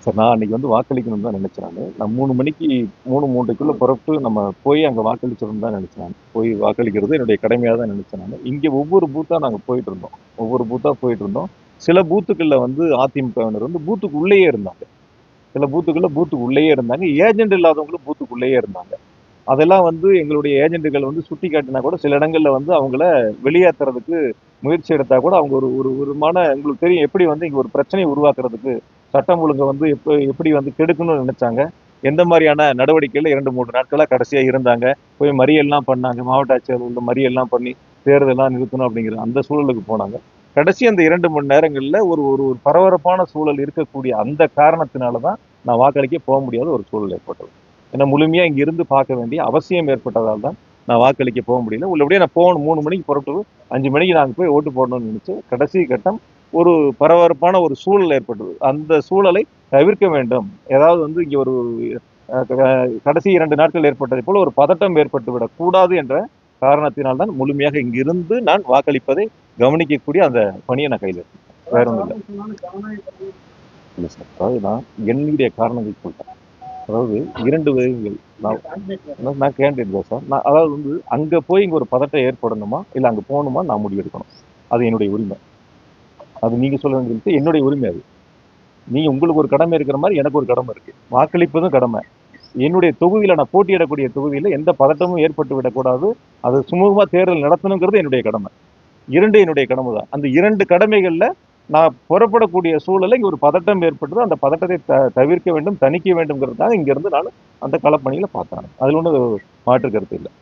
Sir நான் அன்னைக்கு வந்து வாக்களிக்கணும்னு தான் நினைச்சேன் நானு. நான் 3 மணிக்கு 3, 3:30க்குள்ள புறப்பட்டு நம்ம போய் அங்க வாக்களிச்சிடணும்னு தான் நினைச்சேன் நானு. போய் வாக்களிக்கிறது என்னுடைய கடமையா தான் நினைச்சேன் நானு. இங்க ஒவ்வொரு பூத்தா நாங்க போயிட்டு இருந்தோம். ஒவ்வொரு பூத்தா போயிட்டு இருந்தோம். சில பூத்துக்கள்ல வந்து அதிமுகவினர் வந்து பூத்துக்கு உள்ளேயே இருந்தாங்க. சில பூத்துக்கு உள்ளேயே இருந்தாங்க. ஏஜெண்ட் இல்லாதவங்களும் பூத்துக்குள்ளேயே இருந்தாங்க. அதெல்லாம் வந்து எங்களுடைய ஏஜெண்டுகள் வந்து சுட்டிக்காட்டினா கூட சில இடங்கள்ல வந்து அவங்கள வெளியேத்துறதுக்கு முயற்சி எடுத்தா கூட அவங்க ஒரு ஒரு ஒரு உங்களுக்கு தெரியும் எப்படி வந்து இங்க ஒரு பிரச்சனையை உருவாக்குறதுக்கு சட்டம் ஒழுங்கை வந்து எப்படி வந்து கெடுக்கணும்னு நினைச்சாங்க. எந்த மாதிரியான நடவடிக்கைகள் 2, 3 நாட்களா கடைசியா இருந்தாங்க. போய் மறியல்லாம் பண்ணாங்க. மாவட்ட ஆட்சியர் மறியல்லாம் பண்ணி தேர்தலாம் நிறுத்தணும் அப்படிங்கிற அந்த சூழலுக்கு போனாங்க. கடைசி அந்த 2 மணி நேரங்கள்ல ஒரு ஒரு ஒரு பரபரப்பான சூழல் இருக்கக்கூடிய அந்த காரணத்தினாலதான் நான் வாக்களிக்க போக முடியாத ஒரு சூழல் ஏற்பட்டது. ஏன்னா முழுமையா இங்க இருந்து பார்க்க வேண்டிய அவசியம் ஏற்பட்டதால் தான் நான் வாக்களிக்க போக முடியல. உள்ளபடியே நான் போகணும் 3 மணிக்கு புறப்பட்டு 5 மணிக்கு நாங்கள் போய் ஓட்டு போடணும்னு நினைச்சு கடைசி கட்டம் ஒரு பரபரப்பான ஒரு சூழல் ஏற்பட்டது. அந்த சூழலை தவிர்க்க வேண்டும். ஏதாவது வந்து இங்க ஒரு கடைசி 2 நாட்கள் ஏற்பட்டதை போல ஒரு பதட்டம் ஏற்பட்டு விடக் கூடாது என்ற காரணத்தினால்தான் முழுமையாக இங்கிருந்து நான் வாக்களிப்பதை கவனிக்கக்கூடிய அந்த பணியை நான் கையில் எடுத்தேன். வேற ஒன்றும் இல்லை சார். அதாவது நான் என்னுடைய காரணங்கள் சொல்றேன். அதாவது 2 விதங்கள். நான் கேண்டிடேட் தான் சார். நான் அதாவது வந்து அங்க போய் இங்க ஒரு பதட்டம் ஏற்படணுமா இல்ல அங்க போகணுமா நான் முடிவெடுக்கணும். அது என்னுடைய உரிமை. அது நீங்க சொல்ல வேண்டியது என்னுடைய உரிமை. அது நீங்க உங்களுக்கு ஒரு கடமை இருக்கிற மாதிரி எனக்கு ஒரு கடமை இருக்கு. வாக்களிப்பதும் கடமை. என்னுடைய தொகுதியில நான் போட்டியிடக்கூடிய தொகுதியில எந்த பதட்டமும் ஏற்பட்டு விடக்கூடாது. அது சுமூகமா தேர்தல் நடத்தணுங்கிறது என்னுடைய கடமை. 2 என்னுடைய கடமை தான். அந்த 2 கடமைகள்ல நான் புறப்படக்கூடிய சூழலை இங்க ஒரு பதட்டம் ஏற்பட்டது. அந்த பதட்டத்தை தவிர்க்க வேண்டும், தணிக்க வேண்டும்ங்கிறதுக்காக இங்க இருந்து நான் அந்த களப்பணியில பார்த்தேன். அதுல ஒன்றும் மாற்று கருத்து இல்லை.